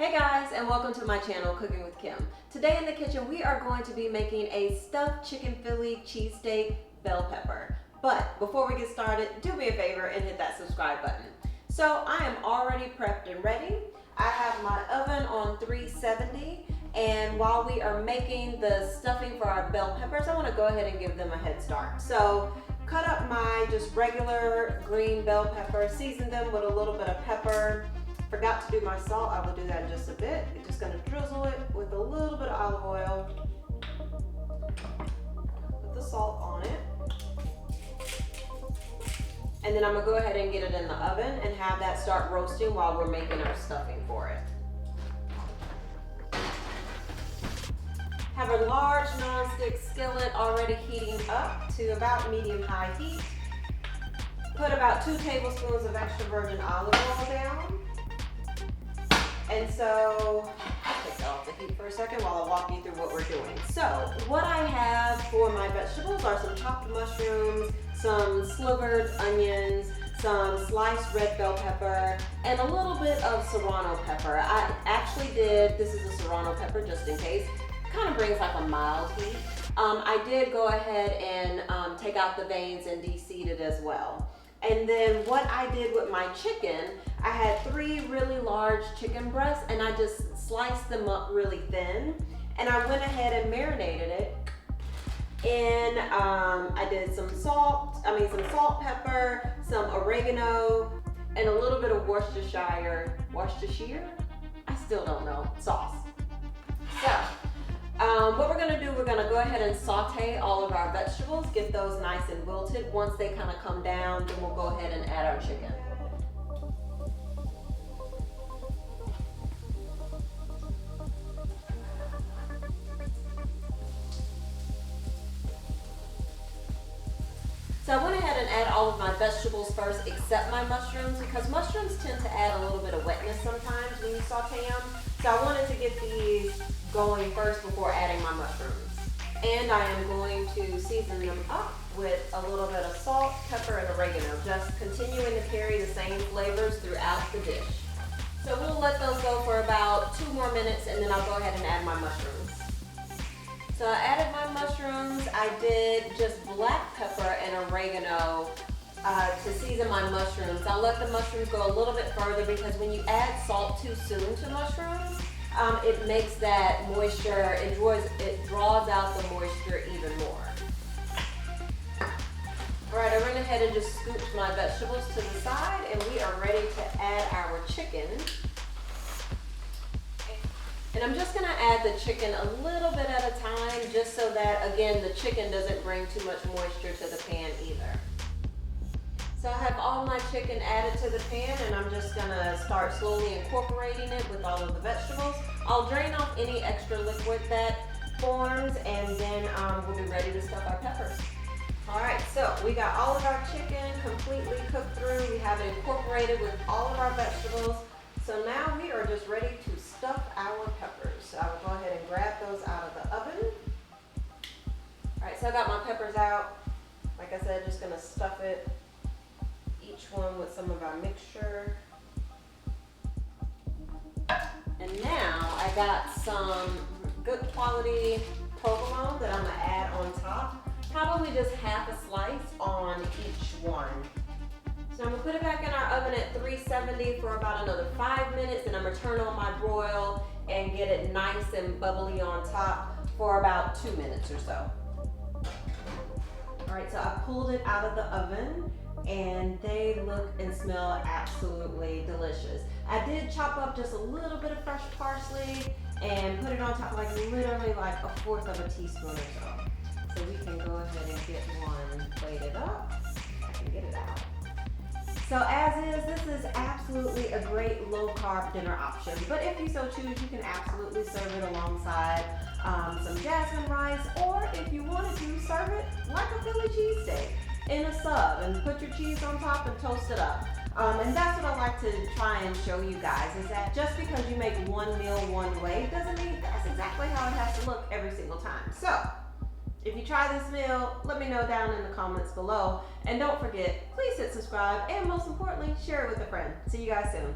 Hey guys, and welcome to my channel, Cooking with Kim. Today in the kitchen, we are going to be making a stuffed chicken Philly cheesesteak bell pepper. But before we get started, do me a favor and hit that subscribe button. So I am already prepped and ready. I have my oven on 370, and while we are making the stuffing for our bell peppers, I want to go ahead and give them a head start. So cut up my just regular green bell pepper, season them with a little bit of pepper. Forgot to do my salt. I will do that in just a bit. I'm just going to drizzle it with a little bit of olive oil. Put the salt on it. And then I'm going to go ahead and get it in the oven and have that start roasting while we're making our stuffing for it. Have a large non-stick skillet already heating up to about medium-high heat. Put about 2 tablespoons of extra virgin olive oil down. And so, I'll take that off the heat for a second while I walk you through what we're doing. So, what I have for my vegetables are some chopped mushrooms, some slivered onions, some sliced red bell pepper, and a little bit of Serrano pepper. I actually did, this is a Serrano pepper just in case, kind of brings like a mild heat. I did go ahead and take out the veins and de-seed it as well. And then what I did with my chicken, I had 3 really large chicken breasts and I just sliced them up really thin. And I went ahead and marinated it. And I did some salt, pepper, some oregano, and a little bit of Worcestershire? I still don't know, sauce. So, what we're gonna do, we're gonna go ahead and saute all of our vegetables, get those nice and wilted. Once they kind of come down, then we'll go ahead and add our chicken. So I went ahead and add all of my vegetables first, except my mushrooms, because mushrooms tend to add a little bit of wetness sometimes when you saute them. So I wanted to get these going first before adding my mushrooms. And I am going to season them up with a little bit of salt, pepper, and oregano, just continuing to carry the same flavors throughout the dish. So we'll let those go for about 2 more minutes, and then I'll go ahead and add my mushrooms. So I added my mushrooms. I did just black pepper and oregano to season my mushrooms. I'll let the mushrooms go a little bit further because when you add salt too soon to mushrooms, it makes that moisture, it draws out the moisture even more. All right, I went ahead and just scooped my vegetables to the side, and we are ready to add our chicken. And I'm just gonna add the chicken a little bit at a time, just so that, again, the chicken doesn't bring too much moisture to the pan either. So I have all my chicken added to the pan, and I'm just gonna start slowly incorporating it with all of the vegetables. I'll drain off any extra liquid that forms, and then we'll be ready to stuff our peppers. All right, so we got all of our chicken completely cooked through. We have it incorporated with all of our vegetables. So now we are just ready to stuff our peppers. So I will go ahead and grab those out of the oven. All right, so I got my peppers out. Like I said, just gonna stuff it, each one with some of our mixture. And now I got some good quality provolone that I'm gonna add on top. Probably just half a slice on each one. So I'm gonna put it back in our oven at 370 for about another 5 minutes, and I'm gonna turn on my broil and get it nice and bubbly on top for about 2 minutes or so. All right, so I pulled it out of the oven, and they look and smell absolutely delicious. I did chop up just a little bit of fresh parsley and put it on top, like literally like 1/4 of a teaspoon or so. So we can go ahead and get one plated up. I can get it out. So as is, this is absolutely a great low-carb dinner option. But if you so choose, you can absolutely serve it alongside some jasmine rice, or if you wanted to, serve it like a Philly cheesesteak in a sub and put your cheese on top and toast it up. And that's what I like to try and show you guys, is that just because you make one meal one way doesn't mean that's exactly how it has to look every single time. So if you try this meal, let me know down in the comments below. And don't forget, please hit subscribe, and most importantly, share it with a friend. See you guys soon.